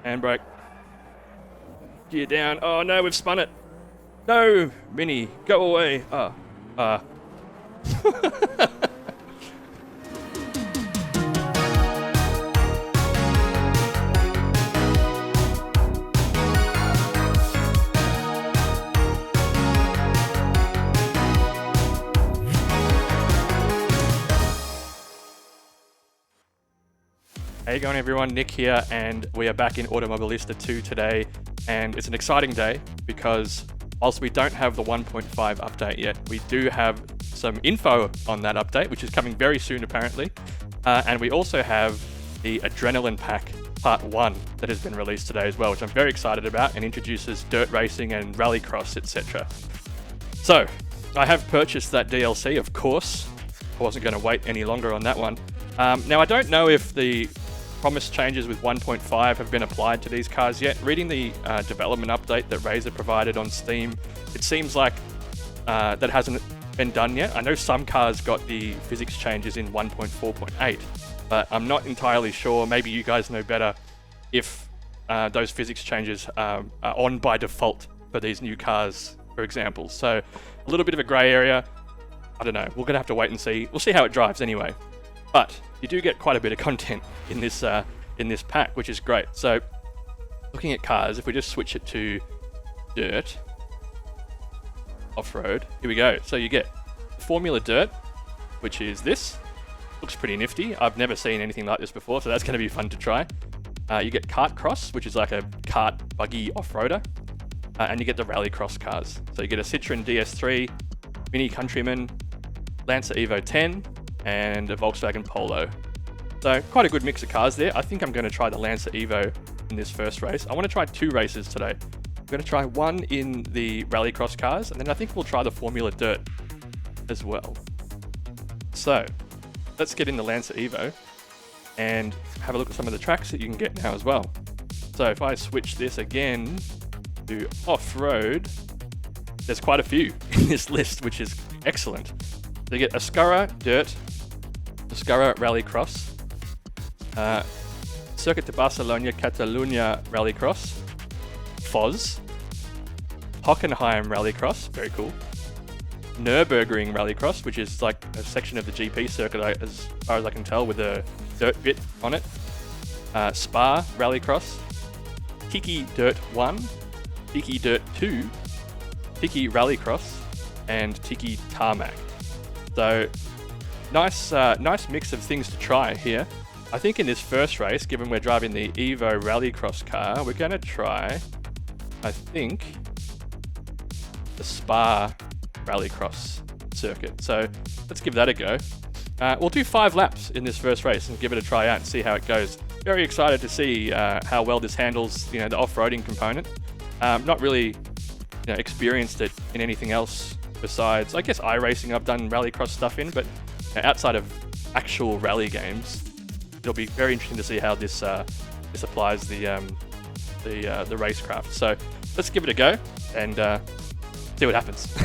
Handbrake. Gear down. Oh no, we've spun it. No, Mini, go away. Hey going everyone, Nick here, and we are back in Automobilista 2 today, and it's an exciting day because whilst we don't have the 1.5 update yet, we do have some info on that update, which is coming very soon apparently, and we also have the Adrenaline Pack Part 1 that has been released today as well, which I'm very excited about and introduces dirt racing and rallycross, etc. So, I have purchased that DLC, of course. I wasn't going to wait any longer on that one. Now I don't know if the promised changes with 1.5 have been applied to these cars yet. Reading the development update that Razer provided on Steam, it seems like that hasn't been done yet. I know some cars got the physics changes in 1.4.8, but I'm not entirely sure. Maybe you guys know better if those physics changes are on by default for these new cars, for example. So a little bit of a grey area. I don't know. We're going to have to wait and see. We'll see how it drives anyway. But you do get quite a bit of content in this pack, which is great. So, looking at cars, if we just switch it to dirt, off-road, here we go. So you get Formula Dirt, which is this. Looks pretty nifty. I've never seen anything like this before, so that's going to be fun to try. You get Kart Cross, which is like a kart buggy off-roader, and you get the Rallycross cars. So you get a Citroen DS3, Mini Countryman, Lancer Evo 10, and a Volkswagen Polo. So quite a good mix of cars there. I think I'm going to try the Lancer Evo in this first race. I want to try 2 races today. I'm going to try one in the Rallycross cars, and then I think we'll try the Formula Dirt as well. So let's get in the Lancer Evo and have a look at some of the tracks that you can get now as well. So if I switch this again to off-road, there's quite a few in this list, which is excellent. So you get Ascurra Dirt, Ascurra Rallycross, Circuit de Barcelona Catalunya Rallycross, Foz, Hockenheim Rallycross, very cool, Nurburgring Rallycross, which is like a section of the GP circuit as far as I can tell with a dirt bit on it, Spa Rallycross, Tiki Dirt 1, Tiki Dirt 2, Tiki Rallycross, and Tiki Tarmac. So, nice mix of things to try here. I think in this first race, given we're driving the Evo Rallycross car, we're going to try, I think, the Spa Rallycross circuit. So, let's give that a go. We'll do 5 laps in this first race and give it a try out and see how it goes. Very excited to see how well this handles, the off-roading component. Not really, experienced it in anything else besides, I guess, iRacing I've done rallycross stuff in, but outside of actual rally games, it'll be very interesting to see how this applies the racecraft. So let's give it a go and see what happens.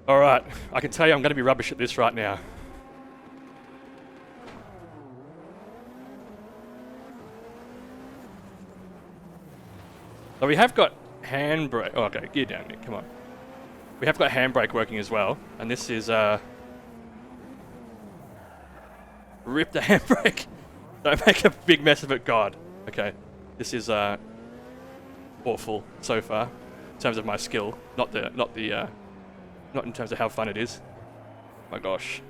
All right, I can tell you I'm going to be rubbish at this right now. So we have got handbrake. Oh, okay, gear down, Nick. Come on. We have got handbrake working as well, and this is rip the handbrake. Don't make a big mess of it, God. Okay, this is awful so far in terms of my skill, not in terms of how fun it is. Oh my gosh.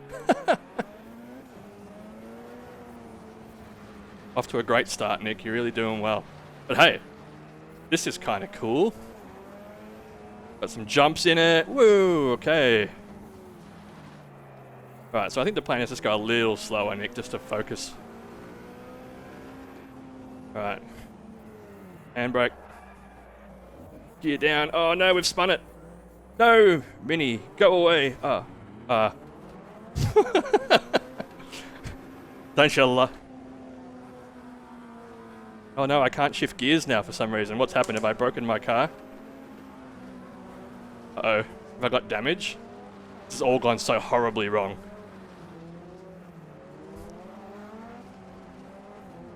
Off to a great start, Nick. You're really doing well. But hey, this is kind of cool. Got some jumps in it. Woo, okay. Right, so I think the plan is just go a little slower, Nick, just to focus. Right. Handbrake. Gear down. Oh no, we've spun it. No, Mini, go away. Don't you Oh no, I can't shift gears now for some reason. What's happened? Have I broken my car? Uh-oh. Have I got damage? This has all gone so horribly wrong.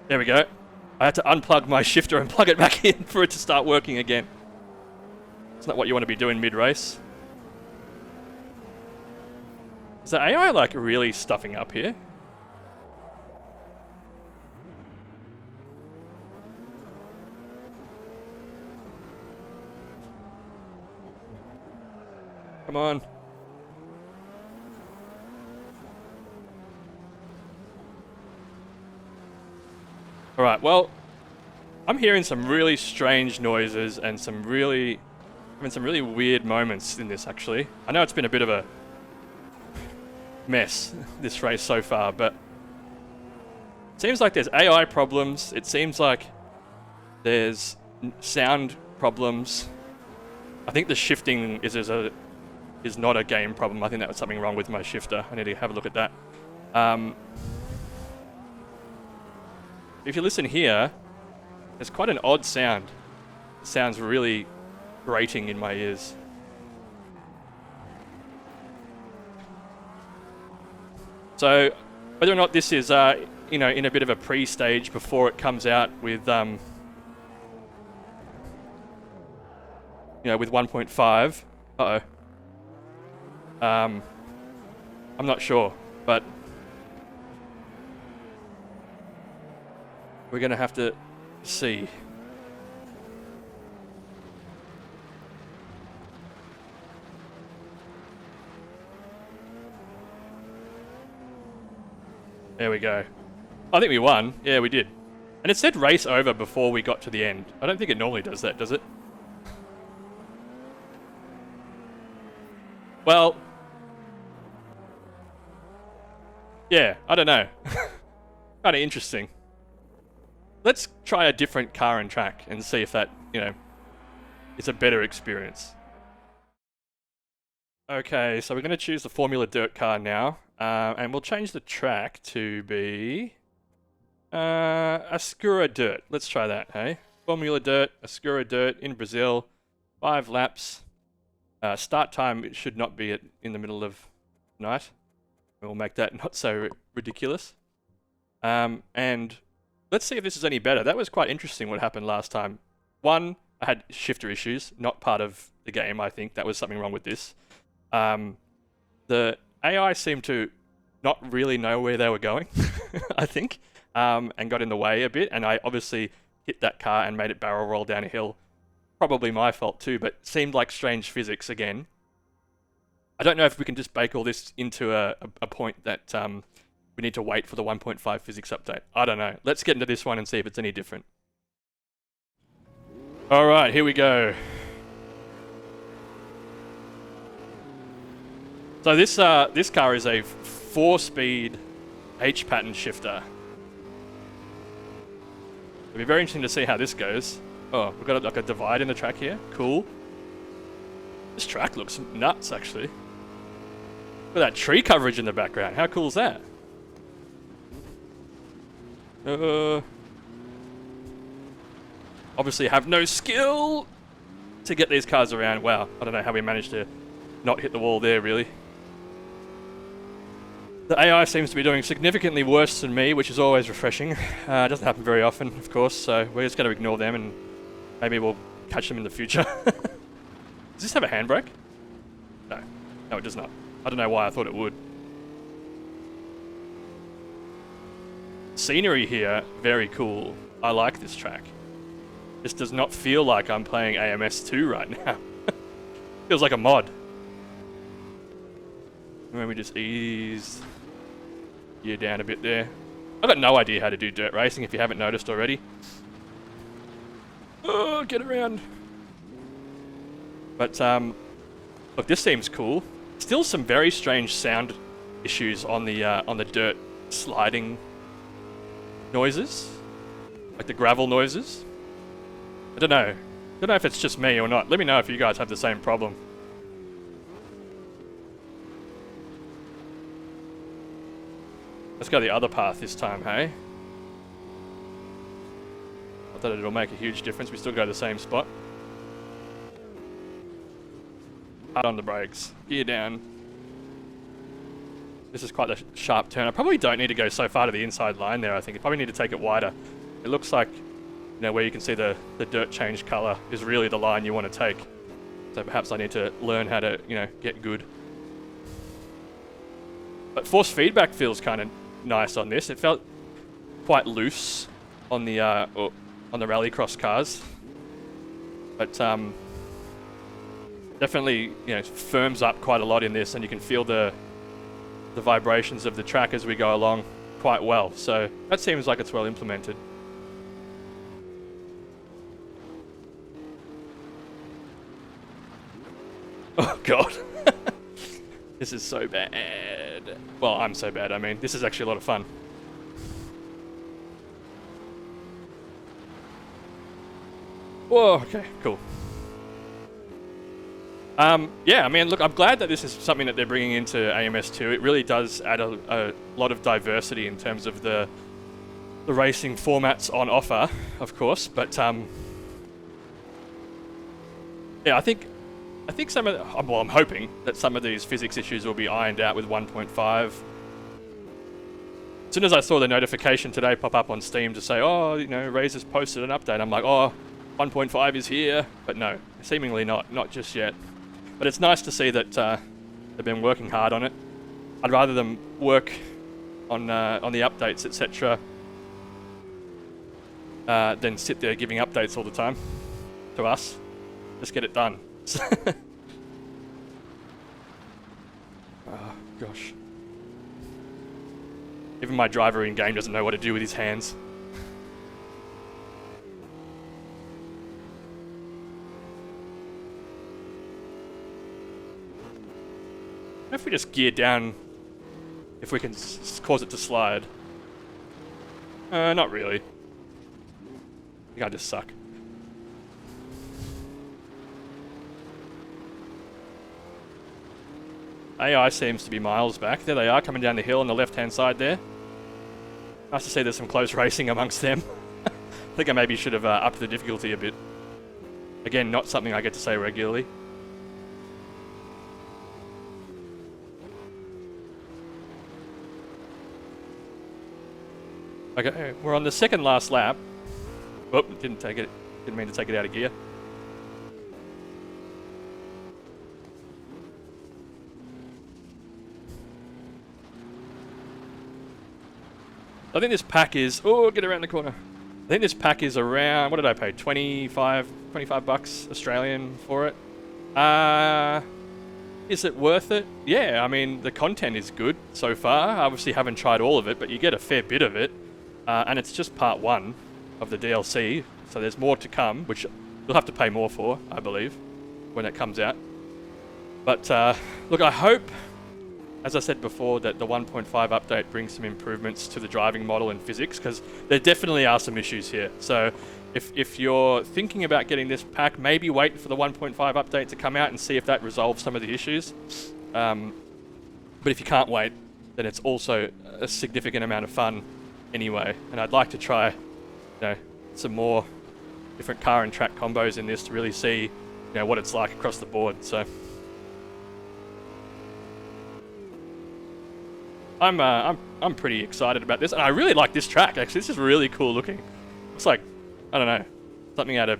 There we go. I had to unplug my shifter and plug it back in for it to start working again. It's not what you want to be doing mid-race. Is the AI like really stuffing up here? Come on. Alright, well, I'm hearing some really strange noises and some really weird moments in this, actually. I know it's been a bit of a mess, this race so far, but it seems like there's AI problems. It seems like there's sound problems. I think the shifting is not a game problem. I think that was something wrong with my shifter. I need to have a look at that. If you listen here, there's quite an odd sound. It sounds really grating in my ears. So, whether or not this is, in a bit of a pre-stage before it comes out with, with 1.5. Uh-oh. I'm not sure, but we're gonna have to see. There we go. I think we won. Yeah, we did. And it said race over before we got to the end. I don't think it normally does that, does it? Well, yeah, I don't know. Kind of interesting. Let's try a different car and track and see if that, is a better experience. Okay, so we're going to choose the Formula Dirt car now, and we'll change the track to be Ascurra Dirt. Let's try that, hey? Formula Dirt, Ascurra Dirt in Brazil, 5 laps. Start time should not be in the middle of night. We'll make that not so ridiculous. And let's see if this is any better. That was quite interesting what happened last time. One, I had shifter issues, not part of the game, I think. That was something wrong with this. The AI seemed to not really know where they were going, I think, and got in the way a bit. And I obviously hit that car and made it barrel roll down a hill. Probably my fault too, but seemed like strange physics again. I don't know if we can just bake all this into a point that we need to wait for the 1.5 physics update. I don't know. Let's get into this one and see if it's any different. Alright, here we go. So this car is a 4-speed H-pattern shifter. It'll be very interesting to see how this goes. Oh, we've got like a divide in the track here. Cool. This track looks nuts, actually. Look at that tree coverage in the background. How cool is that? Obviously have no skill to get these cars around. Wow, I don't know how we managed to not hit the wall there, really. The AI seems to be doing significantly worse than me, which is always refreshing. It doesn't happen very often, of course, so we're just going to ignore them and maybe we'll catch them in the future. Does this have a handbrake? No. No, it does not. I don't know why I thought it would. Scenery here, very cool. I like this track. This does not feel like I'm playing AMS2 right now. Feels like a mod. Maybe just ease gear down a bit there. I've got no idea how to do dirt racing if you haven't noticed already. Oh, get around. But, look, this seems cool. Still some very strange sound issues on the dirt sliding noises. Like the gravel noises. I don't know. I don't know if it's just me or not. Let me know if you guys have the same problem. Let's go the other path this time, hey? Not that it'll make a huge difference. We still go to the same spot. Hard on the brakes. Gear down. This is quite a sharp turn. I probably don't need to go so far to the inside line there, I think. I probably need to take it wider. It looks like you know, where you can see the dirt change color is really the line you want to take. So perhaps I need to learn how to, you know, get good. But force feedback feels kind of nice on this. It felt quite loose on the rallycross cars, but definitely, you know, firms up quite a lot in this, and you can feel the vibrations of the track as we go along quite well. So that seems like it's well implemented. Oh god. This is so bad. Well, I'm so bad, I mean. This is actually a lot of fun. Whoa, okay, cool. Yeah, I mean, look, I'm glad that this is something that they're bringing into AMS2. It really does add a lot of diversity in terms of the racing formats on offer, of course. But yeah, I think some of well, I'm hoping that some of these physics issues will be ironed out with 1.5. As soon as I saw the notification today pop up on Steam to say, oh, you know, Razor's posted an update, I'm like, oh, 1.5 is here. But no, seemingly not just yet. But it's nice to see that they've been working hard on it. I'd rather them work on the updates, etc., than sit there giving updates all the time to us. Just get it done. Oh, gosh. Even my driver in game doesn't know what to do with his hands. If we just gear down, if we can cause it to slide. Not really. I think I just suck. AI seems to be miles back. There they are, coming down the hill on the left-hand side there. Nice to see there's some close racing amongst them. I think I maybe should have upped the difficulty a bit. Again, not something I get to say regularly. Okay, we're on the second last lap. Oh, didn't mean to take it out of gear. I think this pack is, oh, get around the corner. I think this pack is around, what did I pay? 25 bucks Australian for it. Is it worth it? Yeah, I mean, the content is good so far. I obviously haven't tried all of it, but you get a fair bit of it. And it's just part 1 of the DLC, so there's more to come, which you'll have to pay more for, I believe, when it comes out. But look, I hope, as I said before, that the 1.5 update brings some improvements to the driving model and physics, because there definitely are some issues here. So if you're thinking about getting this pack, maybe wait for the 1.5 update to come out and see if that resolves some of the issues. But if you can't wait, then it's also a significant amount of fun anyway. And I'd like to try, you know, some more different car and track combos in this to really see, you know, what it's like across the board. So I'm pretty excited about this, and I really like this track. Actually, this is really cool looking. Looks like, I don't know, something out of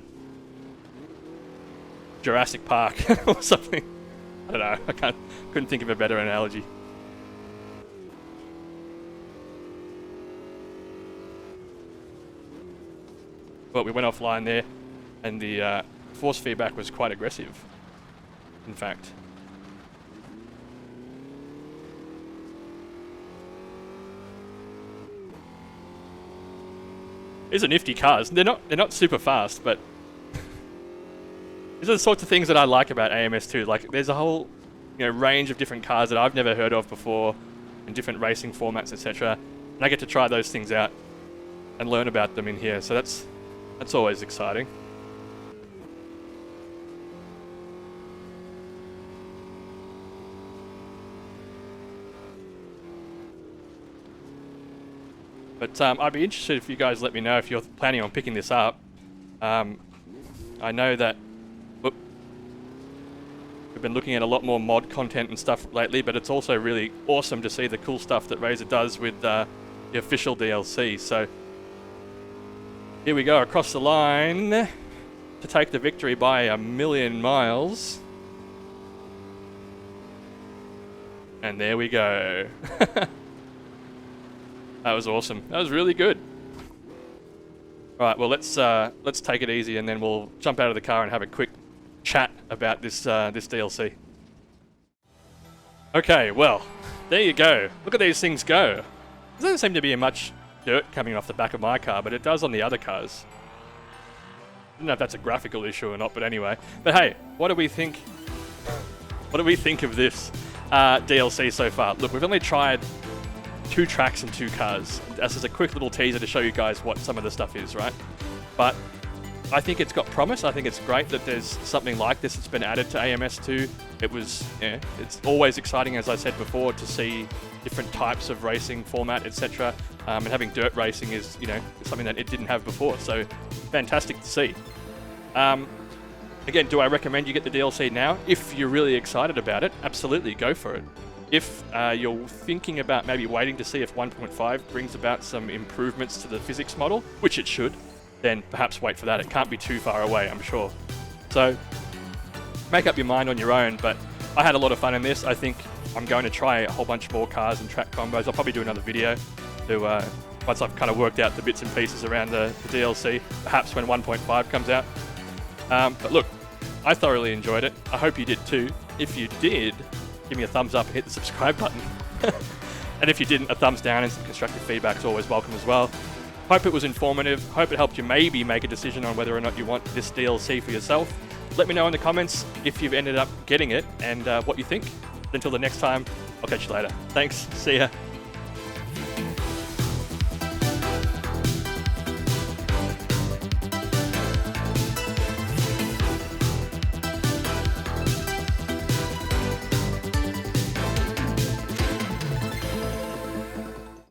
Jurassic Park or something. I don't know. Couldn't think of a better analogy. But we went offline there, and the force feedback was quite aggressive, in fact. These are nifty cars. They're not super fast, but these are the sorts of things that I like about AMS2. Like, there's a whole, you know, range of different cars that I've never heard of before, in different racing formats, etc. And I get to try those things out and learn about them in here. So that's always exciting. But I'd be interested if you guys let me know if you're planning on picking this up. I know that we've been looking at a lot more mod content and stuff lately, but it's also really awesome to see the cool stuff that Razor does with the official DLC. So Here we go, across the line to take the victory by a million miles. And there we go. That was awesome. That was really good. All right, well, let's take it easy, and then we'll jump out of the car and have a quick chat about this this DLC. Okay, well, there you go. Look at these things go. There doesn't seem to be much dirt coming off the back of my car, but it does on the other cars. I don't know if that's a graphical issue or not, but anyway. But hey, what do we think? What do we think of this DLC so far? Look, we've only tried 2 tracks and 2 cars. This is a quick little teaser to show you guys what some of the stuff is, right? But I think it's got promise. I think it's great that there's something like this that's been added to AMS2. It was, yeah, it's always exciting, as I said before, to see different types of racing format, etc. And having dirt racing is, you know, something that it didn't have before. So fantastic to see. Again, do I recommend you get the DLC now? If you're really excited about it, absolutely go for it. If you're thinking about maybe waiting to see if 1.5 brings about some improvements to the physics model, which it should, then perhaps wait for that. It can't be too far away, I'm sure. So make up your mind on your own, but I had a lot of fun in this. I think I'm going to try a whole bunch more cars and track combos. I'll probably do another video to, once I've kind of worked out the bits and pieces around the DLC, perhaps when 1.5 comes out. But look, I thoroughly enjoyed it. I hope you did too. If you did, give me a thumbs up and hit the subscribe button. And if you didn't, a thumbs down and some constructive feedback is always welcome as well. Hope it was informative. Hope it helped you maybe make a decision on whether or not you want this DLC for yourself. Let me know in the comments if you've ended up getting it and what you think. Until the next time, I'll catch you later. Thanks. See ya.